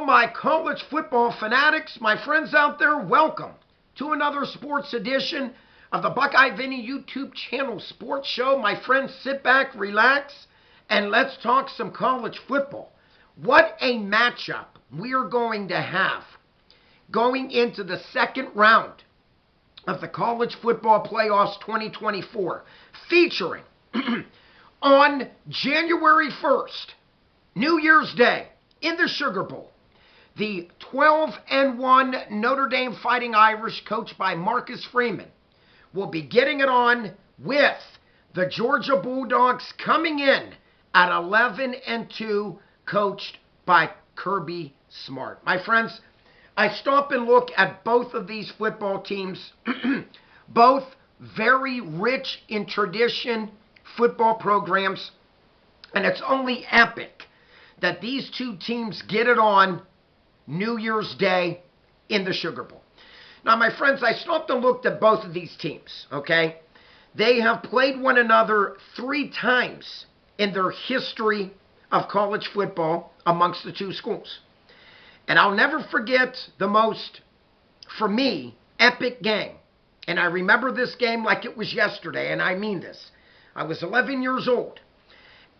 all my college football fanatics, my friends out there, welcome to another sports edition of the Buckeye Vinny YouTube channel sports show. My friends, sit back, relax, and let's talk some college football. What a matchup we are going to have going into the second round of the College Football Playoffs 2024, featuring on January 1st, New Year's Day, in the Sugar Bowl, the 12-1 Notre Dame Fighting Irish, coached by Marcus Freeman, will be getting it on with the Georgia Bulldogs coming in at 11-2, coached by Kirby Smart. My friends, I stop and look at both of these football teams, both very rich in tradition football programs, and it's only epic that these two teams get it on New Year's Day in the Sugar Bowl. Now, my friends, I stopped and looked at both of these teams, okay? They have played one another 3 times in their history of college football amongst the two schools. And I'll never forget the most, for me, epic game. And I remember this game like it was yesterday, and I mean this. I was 11 years old.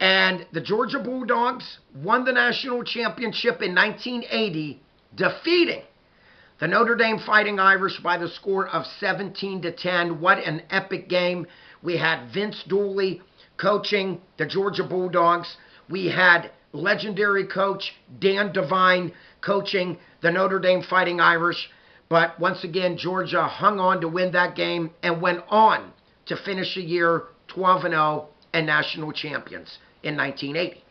And the Georgia Bulldogs won the national championship in 1980, defeating the Notre Dame Fighting Irish by the score of 17-10. What an epic game. We had Vince Dooley coaching the Georgia Bulldogs. We had legendary coach Dan Devine coaching the Notre Dame Fighting Irish. But once again, Georgia hung on to win that game and went on to finish the year 12-0 and national champions in 1980.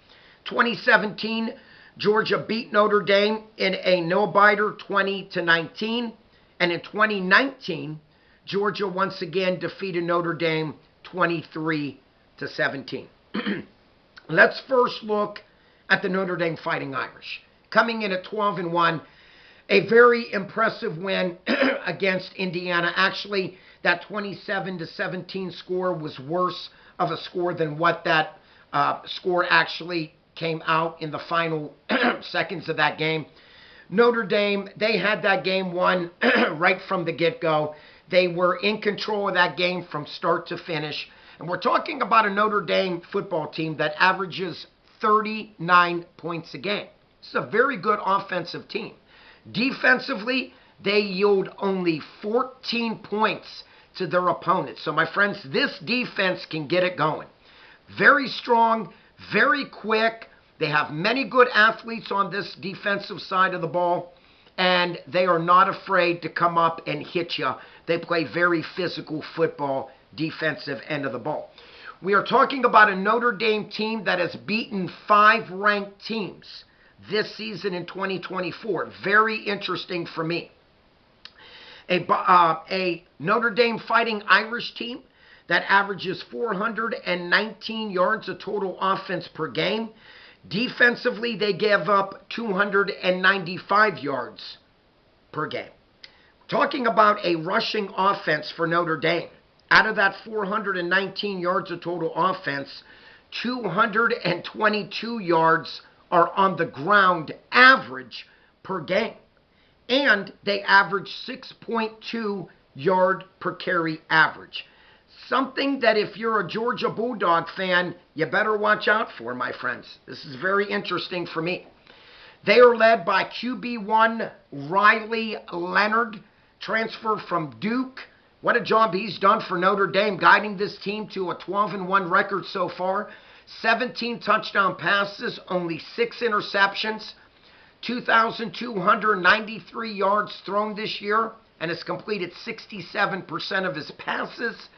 2017, Georgia beat Notre Dame in a no-biter 20-19. And in 2019, Georgia once again defeated Notre Dame 23-17. Let's first look at the Notre Dame Fighting Irish. Coming in at 12-1, a very impressive win against Indiana. Actually, that 27-17 score was worse of a score than what that score actually came out in the final seconds of that game. Notre Dame, they had that game won right from the get-go. They were in control of that game from start to finish. And we're talking about a Notre Dame football team that averages 39 points a game. It's a very good offensive team. Defensively, they yield only 14 points to their opponents. So, my friends, this defense can get it going. Very strong, very quick. They have many good athletes on this defensive side of the ball, and they are not afraid to come up and hit you. They play very physical football, defensive end of the ball. We are talking about a Notre Dame team that has beaten 5 ranked teams this season in 2024. Very interesting for me. A Notre Dame Fighting Irish team that averages 419 yards of total offense per game. Defensively, they give up 295 yards per game. Talking about a rushing offense for Notre Dame. Out of that 419 yards of total offense, 222 yards are on the ground average per game. And they average 6.2 yard per carry average. Something that if you're a Georgia Bulldog fan, you better watch out for, my friends. This is very interesting for me. They are led by QB1 Riley Leonard, transfer from Duke. What a job he's done for Notre Dame, guiding this team to a 12-1 record so far. 17 touchdown passes, only 6 interceptions, 2,293 yards thrown this year, and has completed 67% of his passes.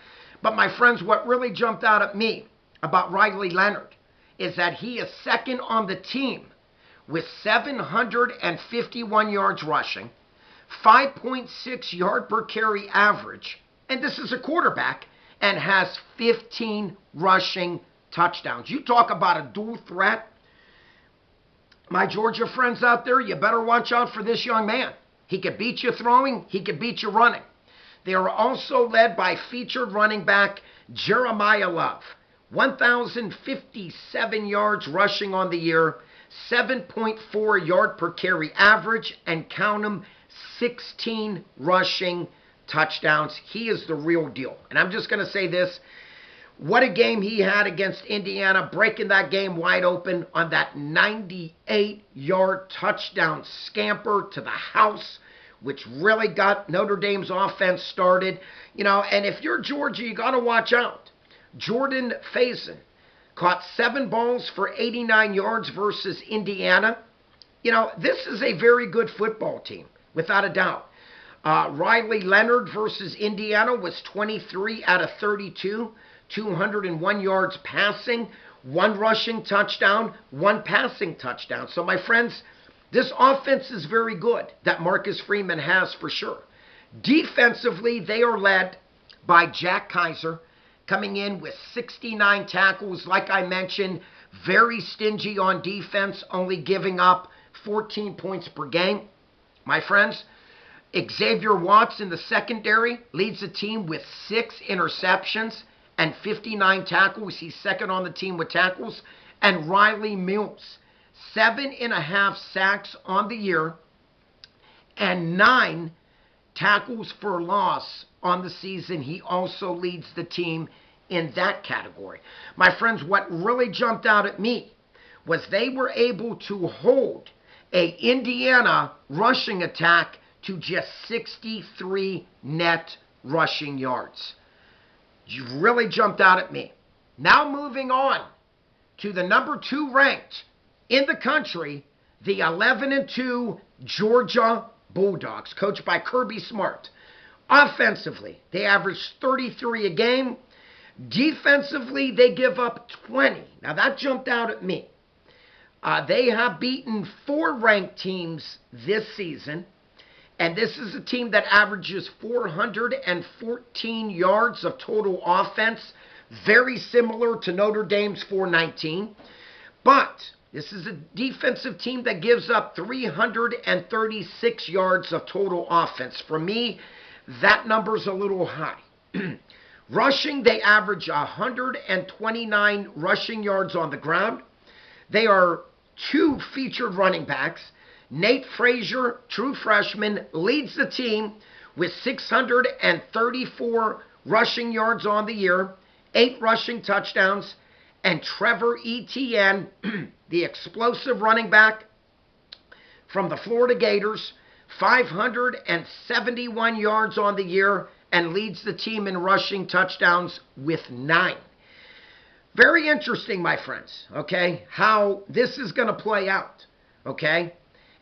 But my friends, what really jumped out at me about Riley Leonard is that he is second on the team with 751 yards rushing, 5.6 yard per carry average, and this is a quarterback, and has 15 rushing touchdowns. You talk about a dual threat. My Georgia friends out there, you better watch out for this young man. He could beat you throwing, he could beat you running. They are also led by featured running back Jeremiah Love. 1,057 yards rushing on the year, 7.4 yard per carry average, and count them, 16 rushing touchdowns. He is the real deal. And I'm just going to say this. What a game he had against Indiana, breaking that game wide open on that 98-yard touchdown scamper to the house, which really got Notre Dame's offense started. You know, and if you're Georgia, you got to watch out. Jordan Faison caught 7 balls for 89 yards versus Indiana. You know, this is a very good football team, without a doubt. Riley Leonard versus Indiana was 23 out of 32, 201 yards passing, 1 rushing touchdown, 1 passing touchdown. So, my friends, this offense is very good that Marcus Freeman has for sure. Defensively, they are led by Jack Kaiser, coming in with 69 tackles. Like I mentioned, very stingy on defense, only giving up 14 points per game. My friends, Xavier Watts in the secondary leads the team with 6 interceptions and 59 tackles. He's second on the team with tackles. And Riley Mills, 7.5 sacks on the year and 9 tackles for loss on the season. He also leads the team in that category. My friends, what really jumped out at me was they were able to hold a Indiana rushing attack to just 63 net rushing yards. You really jumped out at me. Now moving on to the number 2 ranked in the country, the 11-2 Georgia Bulldogs, coached by Kirby Smart. Offensively, they average 33 a game. Defensively, they give up 20. Now, that jumped out at me. They have beaten 4 ranked teams this season, and this is a team that averages 414 yards of total offense, very similar to Notre Dame's 419. But this is a defensive team that gives up 336 yards of total offense. For me, that number's a little high. Rushing, they average 129 rushing yards on the ground. They are 2 featured running backs. Nate Frazier, true freshman, leads the team with 634 rushing yards on the year, 8 rushing touchdowns, and Trevor Etienne, the explosive running back from the Florida Gators, 571 yards on the year, and leads the team in rushing touchdowns with 9. Very interesting, my friends, okay, how this is going to play out, okay?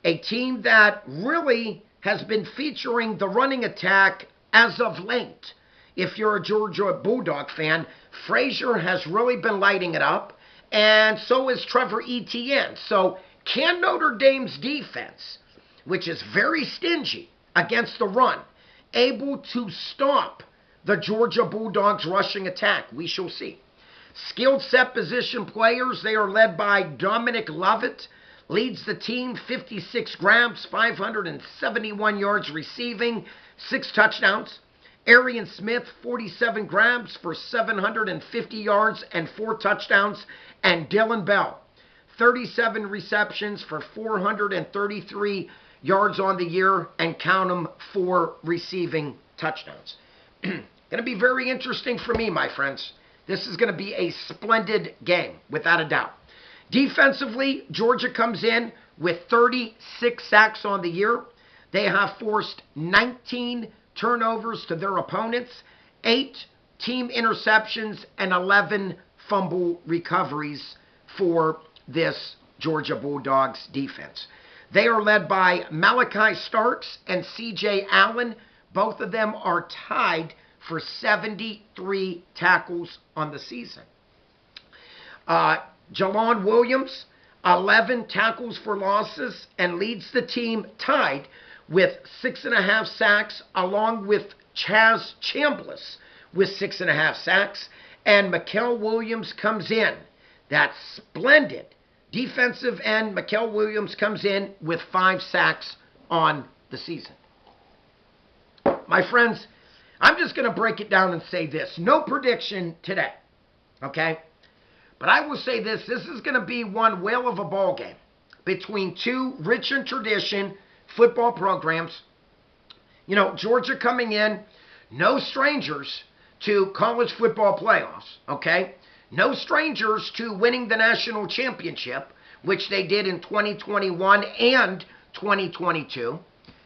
A team that really has been featuring the running attack as of late. If you're a Georgia Bulldog fan, Frazier has really been lighting it up, and so is Trevor Etienne. So can Notre Dame's defense, which is very stingy against the run, able to stop the Georgia Bulldogs rushing attack? We shall see. Skilled set position players, they are led by Dominic Lovett, leads the team, 56 grabs, 571 yards receiving, 6 touchdowns. Arian Smith, 47 grabs for 750 yards and 4 touchdowns. And Dylan Bell, 37 receptions for 433 yards on the year, and count them, 4 receiving touchdowns. Going to be very interesting for me, my friends. This is going to be a splendid game, without a doubt. Defensively, Georgia comes in with 36 sacks on the year. They have forced 19 turnovers to their opponents, 8 team interceptions, and 11 fumble recoveries for this Georgia Bulldogs defense. They are led by Malachi Starks and C.J. Allen. Both of them are tied for 73 tackles on the season. Jalon Williams, 11 tackles for losses, and leads the team tied with 6.5 sacks, along with Chaz Chambliss with 6.5 sacks. And Mikael Williams comes in. That splendid defensive end, Mikael Williams, comes in with 5 sacks on the season. My friends, I'm just going to break it down and say this. No prediction today, okay? But I will say this. This is going to be one whale of a ball game, between two rich in tradition football programs. You know, Georgia coming in, no strangers to college football playoffs, okay? No strangers to winning the national championship, which they did in 2021 and 2022.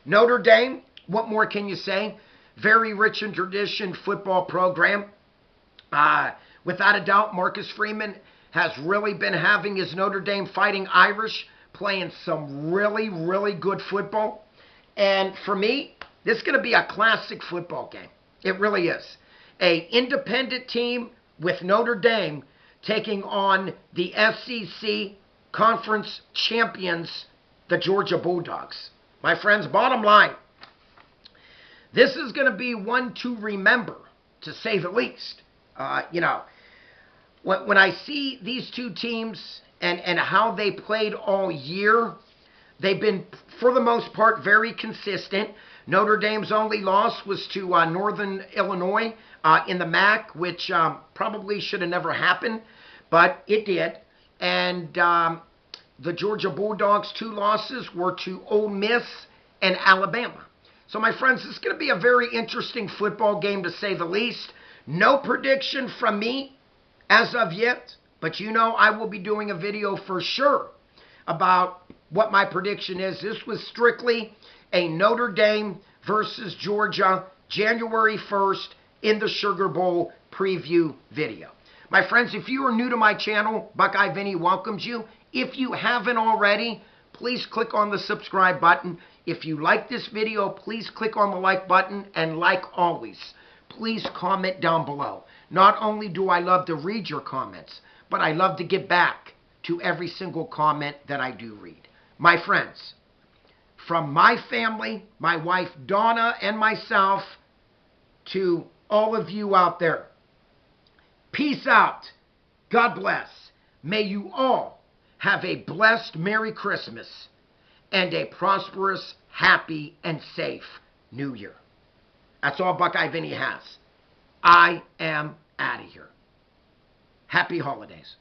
Notre Dame, what more can you say? Very rich in tradition football program. Without a doubt, Marcus Freeman has really been having his Notre Dame Fighting Irish playing some really, really good football. And for me, this is going to be a classic football game. It really is. A independent team with Notre Dame taking on the SEC Conference champions, the Georgia Bulldogs. My friends, bottom line, this is going to be one to remember, to say the least. You know, when I see these two teams and how they played all year, they've been, for the most part, very consistent. Notre Dame's only loss was to Northern Illinois in the MAC, which probably should have never happened, but it did. And the Georgia Bulldogs' two losses were to Ole Miss and Alabama. So, my friends, it's going to be a very interesting football game, to say the least. No prediction from me as of yet, but you know I will be doing a video for sure about what my prediction is. This was strictly a Notre Dame versus Georgia, January 1st in the Sugar Bowl preview video. My friends, if you are new to my channel, Buckeye Vinny welcomes you. If you haven't already, please click on the subscribe button. If you like this video, please click on the like button, and like always, please comment down below. Not only do I love to read your comments, but I love to get back to every single comment that I do read. My friends, from my family, my wife Donna and myself, to all of you out there, peace out. God bless. May you all have a blessed Merry Christmas and a prosperous, happy, and safe New Year. That's all Buckeye Vinny has. I am out of here. Happy holidays.